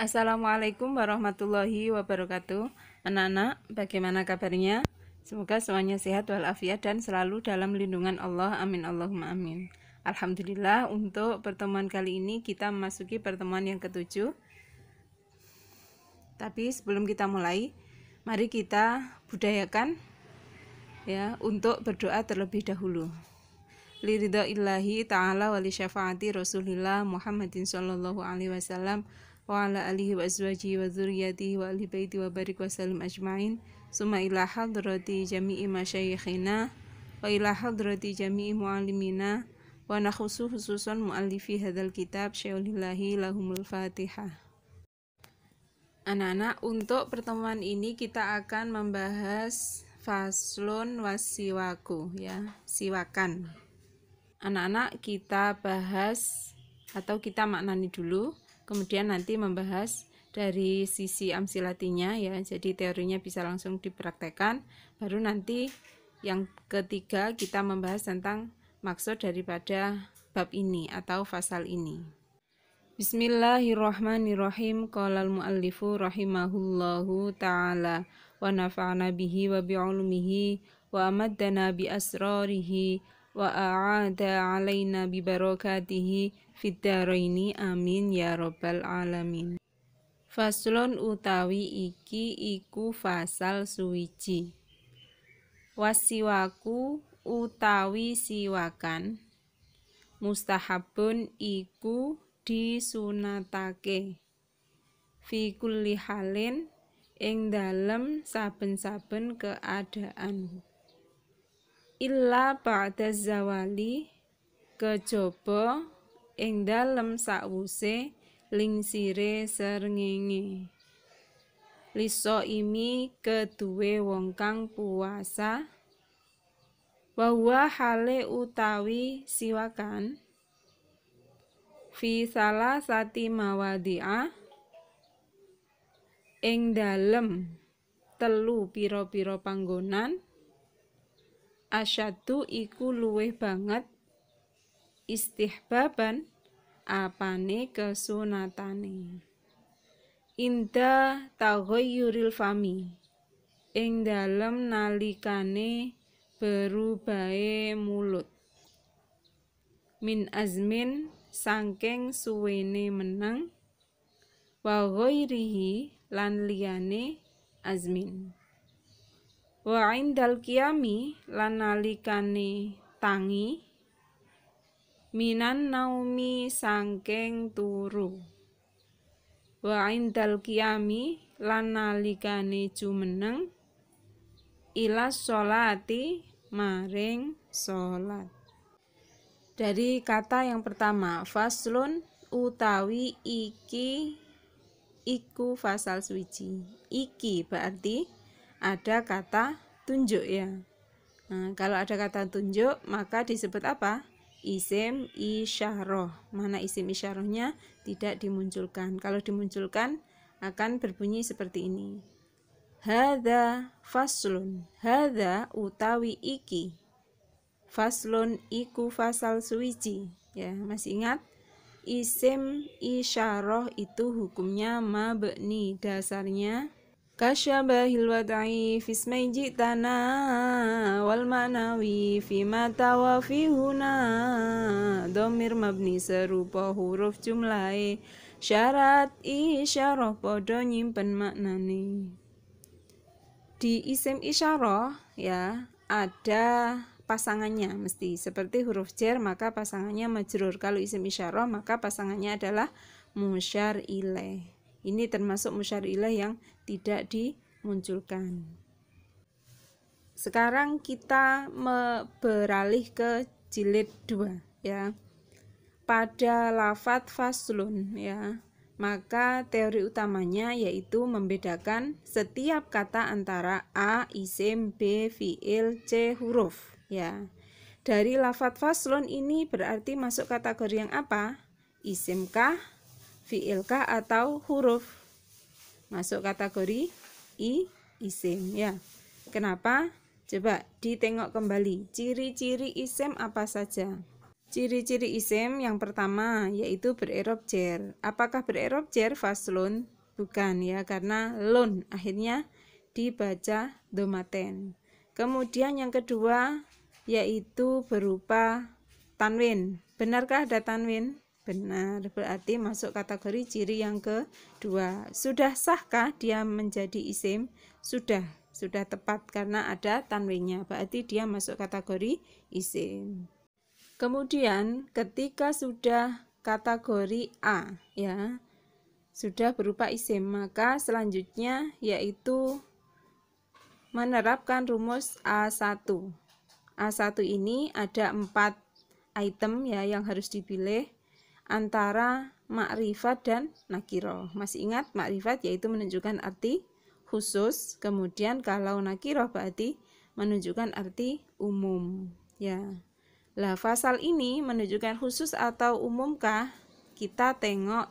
Assalamualaikum warahmatullahi wabarakatuh. Anak-anak, bagaimana kabarnya? Semoga semuanya sehat walafiat dan selalu dalam lindungan Allah. Amin Allahumma amin. Alhamdulillah, untuk pertemuan kali ini kita memasuki pertemuan yang ketujuh. Tapi sebelum kita mulai, mari kita budayakan ya untuk berdoa terlebih dahulu. Liridaillahi ta'ala wa li syafaati Rasulillah Muhammadin sallallahu alaihi wasallam wa ala alihi wa azwajihi wa dzurriyyatihi wa ahli baiti wa barik wa sallim ajmain. Summa ila hadrati jami'i masyayikhina wa ila hadrati jami'i muallimina wa nakhusu khususan muallifi hadzal kitab syaulillahi lahumul fatihah. Anak-anak, untuk pertemuan ini kita akan membahas faslun wasiwaku ya, siwakan. Anak-anak, kita bahas atau kita maknani dulu, kemudian nanti membahas dari sisi amsilatinya ya, jadi teorinya bisa langsung dipraktekkan, baru nanti yang ketiga kita membahas tentang maksud daripada bab ini atau fasal ini. Bismillahirrahmanirrahim. Qala al-muallifu rahimahullahu ta'ala wa nafa'ana bihi wa bi'ulumihi wa amaddana bi asrarihi wa a'ada alaina bi barakatihi fid daraini amin ya rabbal alamin. Faslun utawi iki iku fasal suwiji. Wasiwaku utawi siwakan mustahabun iku disunatake fi kulli halin ing dalem saben-saben keadaan illa ba'da zawali kejaba ing dalem sakwuse lingsire srengenge liso imi keduwe wong kang puasa wa hale utawi siwakan fi salasati mawadi'ah ing dalem telu pira-pira panggonan asyadu iku luwih banget istihbaban apane kesunatane inda taghayyuril fami ing dalem nalikane berubahe mulut min azmin sangking suwene meneng wa ghairihi lan liyane azmin wa indal qiyami lan nalikane tangi minan naumi sangking turu wa indal qiyami lan nalikane jumeneng ilas sholati maring sholat. Dari kata yang pertama, faslun utawi iki iku fasal suwiji. Iki berarti ada kata tunjuk ya. Nah, kalau ada kata tunjuk maka disebut apa? Isim isyarah. Mana isim isyarahnya tidak dimunculkan. Kalau dimunculkan akan berbunyi seperti ini. Hadza faslun. Hadza utawi iki. Faslun iku fasal suwiji ya, masih ingat isim isyarah itu hukumnya mabni, dasarnya kasyabahil wad'i fismai jitana wal ma'nawi fima tawafihuna dhamir mabni serupa huruf jumlahe syarat isyarah podo nyimpen maknane. Di isim isyarah ya ada pasangannya mesti seperti huruf jar maka pasangannya majrur. Kalau isim isyarah maka pasangannya adalah musyar ilaih. Ini termasuk musyar ilaih yang tidak dimunculkan. Sekarang kita beralih ke jilid 2 ya. Pada lafadz faslun ya, maka teori utamanya yaitu membedakan setiap kata antara A isim, B fiil, C huruf ya. Dari lafadz faslun ini berarti masuk kategori yang apa? Isim kah, fiil kah, atau huruf? Masuk kategori isim ya. Kenapa? Coba ditengok kembali. Ciri-ciri isim apa saja? Ciri-ciri isim yang pertama yaitu bererob jer. Apakah bererob jer? Faslun? Bukan ya, karena lun akhirnya dibaca domaten. Kemudian yang kedua yaitu berupa tanwin. Benarkah ada tanwin? Benar, berarti masuk kategori ciri yang kedua. Sudah sahkah dia menjadi isim? Sudah tepat karena ada tanwinnya, berarti dia masuk kategori isim. Kemudian ketika sudah kategori A ya, sudah berupa isim, maka selanjutnya yaitu menerapkan rumus A1. A1 ini ada 4 item ya yang harus dipilih antara makrifat dan nakiroh. Masih ingat makrifat yaitu menunjukkan arti khusus, kemudian kalau nakiroh berarti menunjukkan arti umum ya. Lah fasal ini menunjukkan khusus atau umumkah? Kita tengok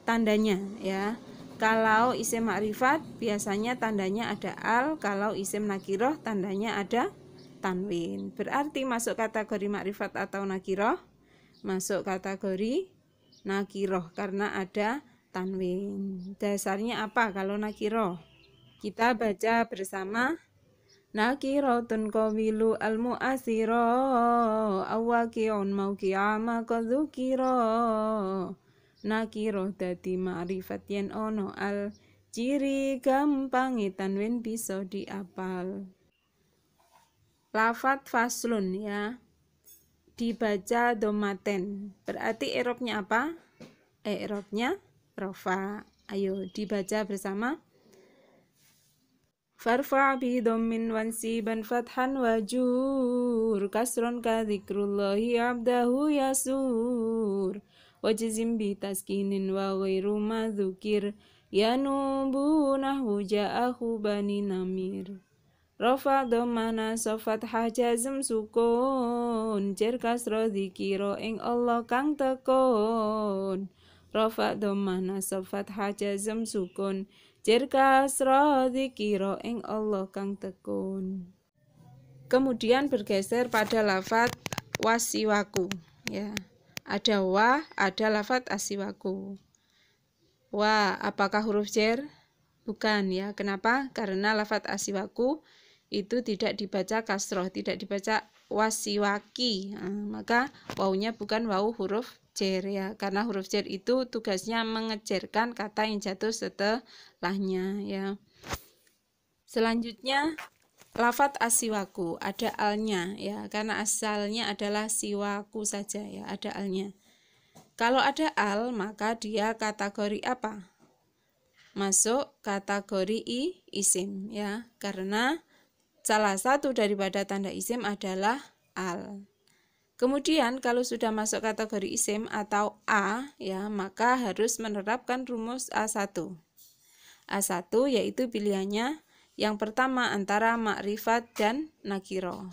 tandanya ya. Kalau isim makrifat biasanya tandanya ada al, kalau isim nakiroh tandanya ada tanwin. Berarti masuk kategori makrifat atau nakiroh? Masuk kategori nakiroh karena ada tanwin. Dasarnya apa kalau nakiroh? Kita baca bersama. Nakiratun qabilu al-mu'asira awaqi'un mauqi'a ma qadzukira. Nakirah dadi ma'rifat yen ono al, ciri gampange tanwin bisa diapal. Lafat faslun ya, dibaca domaten. Berarti i'rabnya apa? I'rabnya rofa. Ayo dibaca bersama. Farfa bi dhammin wansiban fathan wajur kasron ka dzikrullahi abdahu yasur wajzim bi taskinin wa ghairu madzukir yanubu nahwu ja'ahu bani namir. Rafa dhammana sofat hajazm sukun jer kasro dzikira ing Allah kang tekun. Rafa dhammana sofat hajazm sukun jer kasra dzikira ing Allah kang tekun. Kemudian bergeser pada lafat wasiwaku ya. Ada wa, ada lafat asiwaku. Wa apakah huruf jer? Bukan ya. Kenapa? Karena lafat asiwaku itu tidak dibaca kasroh, tidak dibaca wasiwaki. Maka wawunya bukan wawu huruf jer ya, karena huruf jer itu tugasnya mengejerkan kata yang jatuh setelahnya ya. Selanjutnya lafat asiwaku ada alnya ya, karena asalnya adalah siwaku saja ya, ada alnya. Kalau ada al maka dia kategori apa? Masuk kategori isim ya, karena salah satu daripada tanda isim adalah al. Kemudian kalau sudah masuk kategori isim atau A ya, maka harus menerapkan rumus A1. A1 yaitu pilihannya yang pertama antara makrifat dan nakiroh.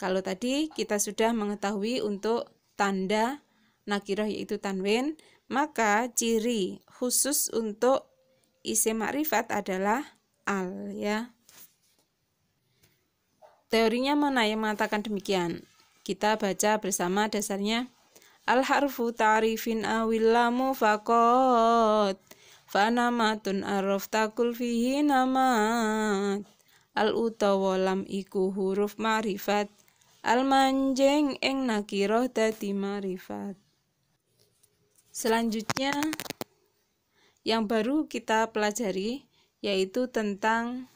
Kalau tadi kita sudah mengetahui untuk tanda nakiroh yaitu tanwin, maka ciri khusus untuk isim makrifat adalah al ya. Teorinya mana yang mengatakan demikian? Kita baca bersama dasarnya. Al-harfu ta'rifin awil lamu faqat fanamatun arraftakul fihi namat. Al-utawa lam iku huruf ma'rifat al-manjeng ing nakiroh dadi ma'rifat. Selanjutnya yang baru kita pelajari yaitu tentang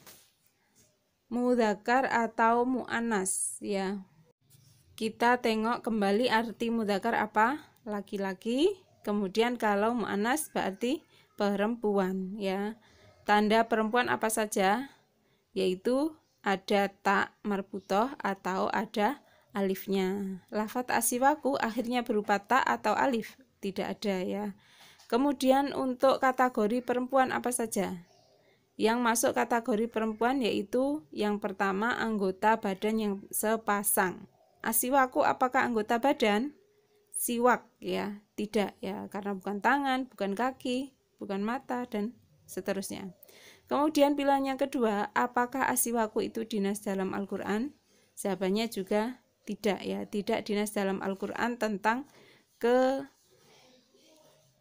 mudzakkar atau muannas ya. Kita tengok kembali arti mudzakkar apa? Laki-laki. Kemudian kalau muannas berarti perempuan ya. Tanda perempuan apa saja? Yaitu ada ta marbutoh atau ada alifnya. Lafat asiwaku akhirnya berupa ta atau alif? Tidak ada ya. Kemudian untuk kategori perempuan apa saja? Yang masuk kategori perempuan yaitu yang pertama anggota badan yang sepasang. Asiwaku apakah anggota badan? Siwak ya, tidak ya, karena bukan tangan, bukan kaki, bukan mata dan seterusnya. Kemudian pilihan yang kedua, apakah asiwaku itu dinas dalam Al-Quran? Jawabannya juga tidak ya, tidak dinas dalam Al-Qur'an tentang ke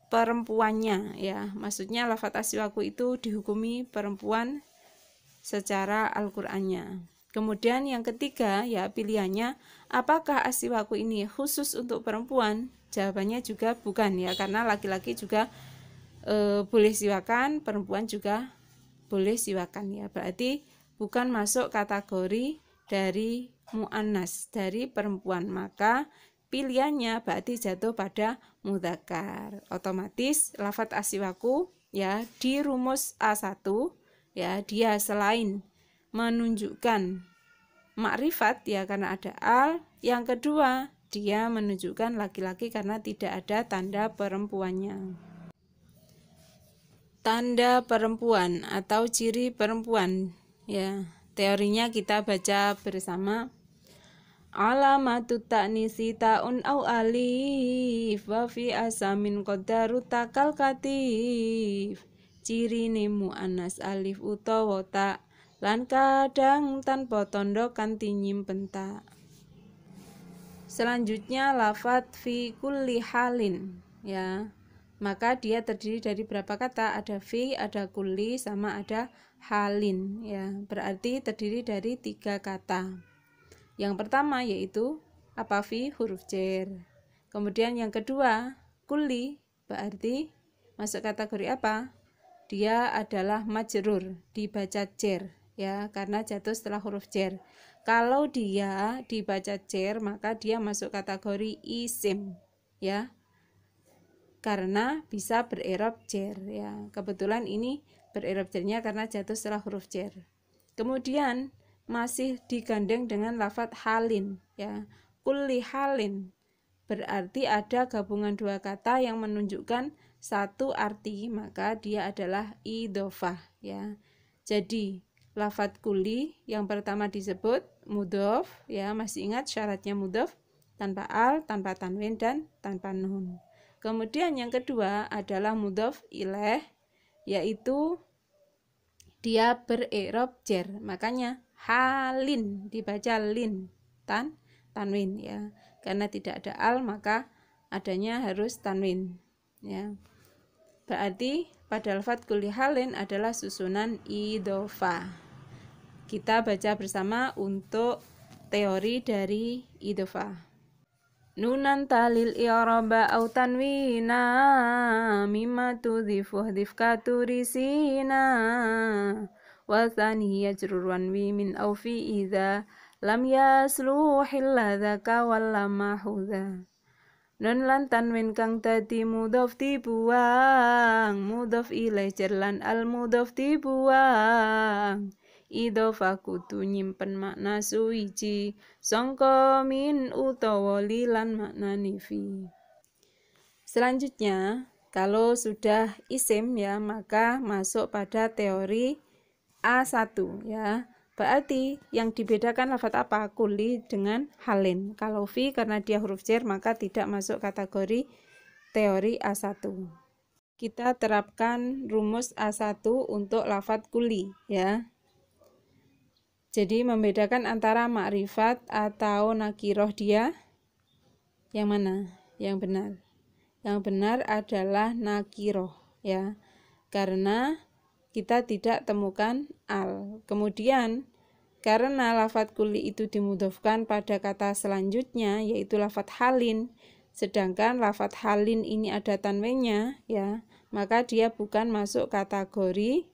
perempuannya ya. Maksudnya lafadz aswaku itu dihukumi perempuan secara Al-Qur'annya. Kemudian yang ketiga ya pilihannya, apakah aswaku ini khusus untuk perempuan? Jawabannya juga bukan ya, karena laki-laki juga boleh siwakan, perempuan juga boleh siwakan ya. Berarti bukan masuk kategori dari mu'annas, dari perempuan. Maka pilihannya berarti jatuh pada mudzakkar. Otomatis lafadz aswaku ya di rumus A1 ya, dia selain menunjukkan makrifat ya karena ada al, yang kedua dia menunjukkan laki-laki karena tidak ada tanda perempuannya. Tanda perempuan atau ciri perempuan ya, teorinya kita baca bersama. Alamatut ta'nisi ta'un au alif wa fi asamin qaddaru takal katif. Ciri nemu anas alif utawa ta lan kadang tanpa tondo kanthi nyimpen ta. Selanjutnya lafadz fi kulli halin ya. Maka dia terdiri dari berapa kata? Ada fi, ada kulli, sama ada halin ya. Berarti terdiri dari 3 kata. Yang pertama yaitu apa? Fi, huruf jar. Kemudian yang kedua kulli, berarti masuk kategori apa? Dia adalah majrur, dibaca jar ya, karena jatuh setelah huruf jar. Kalau dia dibaca jar maka dia masuk kategori isim ya, karena bisa bererob jar ya. Kebetulan ini bererob jarnya karena jatuh setelah huruf jar. Kemudian masih digandeng dengan lafadz halin ya. Kulli halin berarti ada gabungan 2 kata yang menunjukkan satu arti, maka dia adalah idhofah ya. Jadi lafadz kulli yang pertama disebut mudhof ya, masih ingat syaratnya mudhof, tanpa al, tanpa tanwin, dan tanpa nun. Kemudian yang kedua adalah mudhof ilaih, yaitu dia bererob jar, makanya halin dibaca lin, tanwin ya, karena tidak ada al maka adanya harus tanwin ya. Berarti pada lafadz kulli halin adalah susunan idhofah. Kita baca bersama untuk teori dari idhofah. Nunan talil i'raba au tanwina mimma tudhifu hadhif katurisina wa thani yajrur wanwi min au fi idza lam yasluhil ladzaka wal lamahudha. Nun lan tanwin kang dadi mudhof dibuang, mudhof ilaih jar lan al mudhof dibuang. Idhofah kudu nyimpen makna suwiji sangka min utawa lilan maknane fi. Selanjutnya, kalau sudah isim ya, maka masuk pada teori A1 ya. Berarti yang dibedakan lafadz apa? Kulli dengan halin. Kalau fi karena dia huruf jar maka tidak masuk kategori teori A1. Kita terapkan rumus A1 untuk lafadz kulli ya. Jadi membedakan antara makrifat atau nakiroh dia yang mana? Yang benar. Yang benar adalah nakiroh ya. Karena kita tidak temukan al. Kemudian karena lafadz kulli itu dimudhofkan pada kata selanjutnya yaitu lafadz halin, sedangkan lafadz halin ini ada tanwinnya ya, maka dia bukan masuk kategori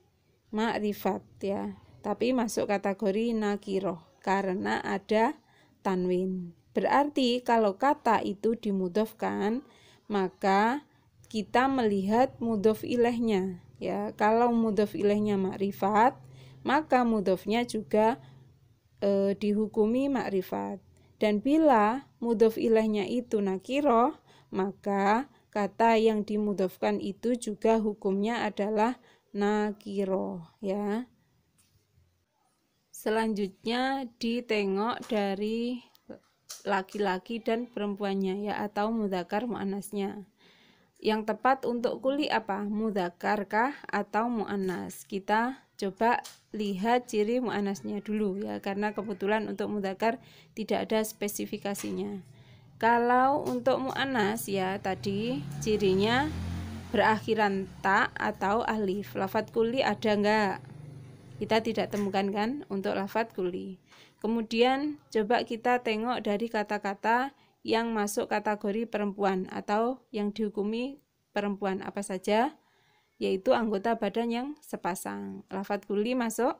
makrifat ya, tapi masuk kategori nakiroh karena ada tanwin. Berarti kalau kata itu dimudhofkan maka kita melihat mudhof ilaihnya ya. Kalau mudhof ilaihnya makrifat maka mudhofnya juga dihukumi makrifat. Dan bila mudhof ilaihnya itu nakiroh maka kata yang dimudhofkan itu juga hukumnya adalah nakiroh ya. Selanjutnya ditengok dari laki-laki dan perempuannya ya, atau mudzakkar muannasnya. Yang tepat untuk kuli apa? Mudzakkar kah atau muannas? Kita coba lihat ciri muannasnya dulu ya, karena kebetulan untuk mudzakkar tidak ada spesifikasinya. Kalau untuk muannas ya tadi cirinya berakhiran ta atau alif. Lafadz kuli ada enggak? Kita tidak temukan kan untuk lafadz kuli. Kemudian coba kita tengok dari kata-kata yang masuk kategori perempuan atau yang dihukumi perempuan apa saja, yaitu anggota badan yang sepasang. Lafadz kuli masuk?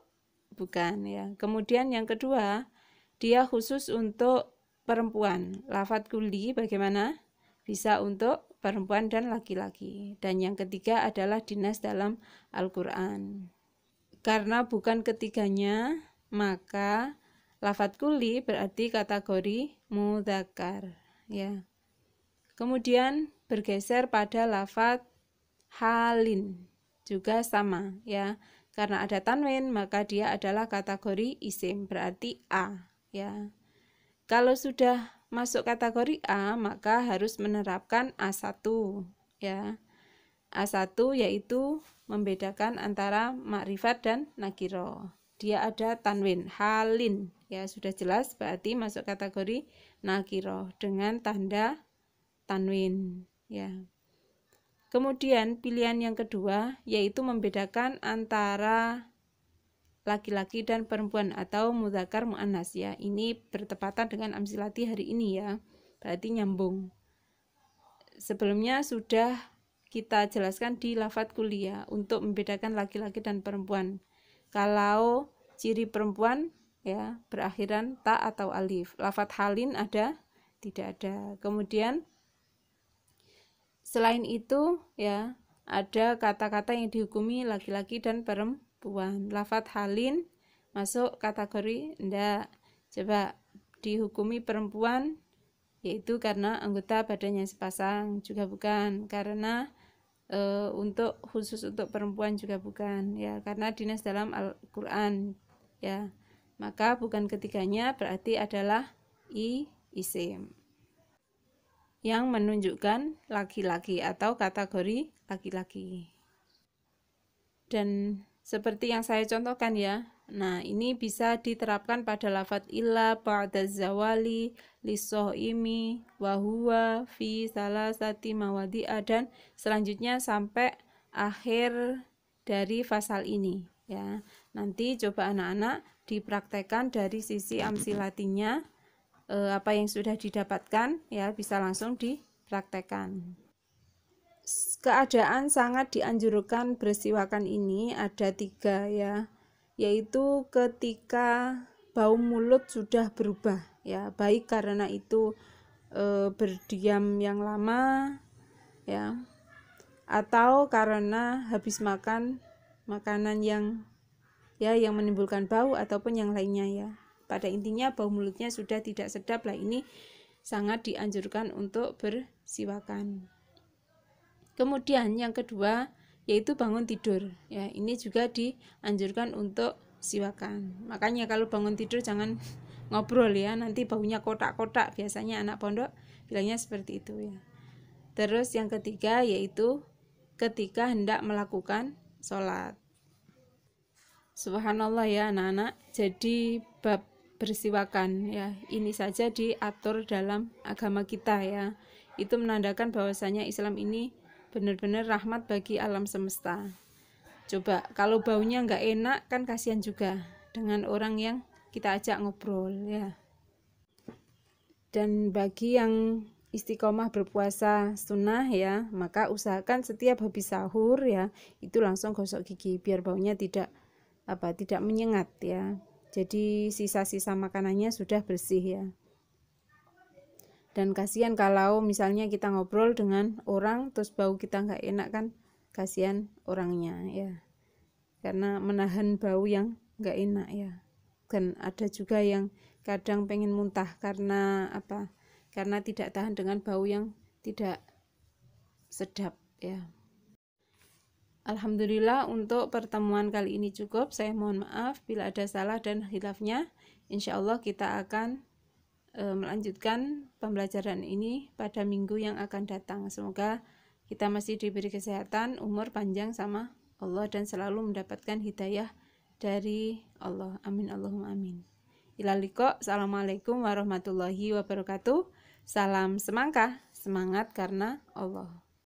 Bukan ya. Kemudian yang kedua, dia khusus untuk perempuan. Lafadz kuli bagaimana? Bisa untuk perempuan dan laki-laki. Dan yang ketiga adalah dinas dalam Al-Quran. Karena bukan ketiganya, maka lafadz kuli berarti kategori mudzakkar ya. Kemudian bergeser pada lafadz halin, juga sama ya. Karena ada tanwin maka dia adalah kategori isim, berarti a ya. Kalau sudah masuk kategori a maka harus menerapkan A1 ya. A1 yaitu membedakan antara makrifat dan nakiro. Dia ada tanwin halin ya, sudah jelas berarti masuk kategori nakiro dengan tanda tanwin ya. Kemudian pilihan yang kedua yaitu membedakan antara laki-laki dan perempuan atau mudzakkar muannas ya. Ini bertepatan dengan amsilati hari ini ya, berarti nyambung. Sebelumnya sudah kita jelaskan di lafadz kuliah untuk membedakan laki-laki dan perempuan. Kalau ciri perempuan ya berakhiran ta atau alif. Lafadz halin ada? Tidak ada. Kemudian selain itu ya ada kata-kata yang dihukumi laki-laki dan perempuan. Lafadz halin masuk kategori enggak. Coba dihukumi perempuan yaitu karena anggota badannya sepasang, juga bukan. Karena untuk khusus untuk perempuan juga bukan ya, karena dinas dalam Al-Quran ya. Maka bukan ketiganya, berarti adalah isim yang menunjukkan laki-laki atau kategori laki-laki. Dan seperti yang saya contohkan ya, nah ini bisa diterapkan pada lafadz illa ba'da zawali lisoimi wahuwa fi salasati mawadi'a, dan selanjutnya sampai akhir dari pasal ini ya. Nanti coba anak-anak dipraktekkan dari sisi amsilatinya, apa yang sudah didapatkan ya bisa langsung dipraktekkan. Keadaan sangat dianjurkan bersiwakan ini ada 3 ya, yaitu ketika bau mulut sudah berubah ya, baik karena itu berdiam yang lama ya, atau karena habis makan makanan yang menimbulkan bau ataupun yang lainnya ya. Pada intinya bau mulutnya sudah tidak sedap lah, ini sangat dianjurkan untuk bersiwakan. Kemudian yang kedua yaitu bangun tidur ya, ini juga dianjurkan untuk siwakan. Makanya kalau bangun tidur jangan ngobrol ya, nanti baunya kotak-kotak, biasanya anak pondok bilangnya seperti itu ya. Terus yang ketiga yaitu ketika hendak melakukan sholat. Subhanallah ya anak-anak, jadi bab bersiwakan ya ini saja diatur dalam agama kita ya. Itu menandakan bahwasanya Islam ini benar-benar rahmat bagi alam semesta. Coba kalau baunya nggak enak kan kasihan juga dengan orang yang kita ajak ngobrol ya. Dan bagi yang istiqomah berpuasa sunnah ya, maka usahakan setiap habis sahur ya itu langsung gosok gigi biar baunya tidak menyengat ya. Jadi sisa-sisa makanannya sudah bersih ya. Dan kasihan kalau misalnya kita ngobrol dengan orang terus bau kita nggak enak kan, kasihan orangnya ya, karena menahan bau yang nggak enak ya. Dan ada juga yang kadang pengen muntah karena karena tidak tahan dengan bau yang tidak sedap ya. Alhamdulillah untuk pertemuan kali ini cukup. Saya mohon maaf bila ada salah dan khilafnya. Insya Allah kita akan melanjutkan pembelajaran ini pada minggu yang akan datang. Semoga kita masih diberi kesehatan, umur panjang sama Allah, dan selalu mendapatkan hidayah dari Allah. Amin Allahumma amin. Ila liqa. Assalamualaikum warahmatullahi wabarakatuh. Salam semangka, semangat karena Allah.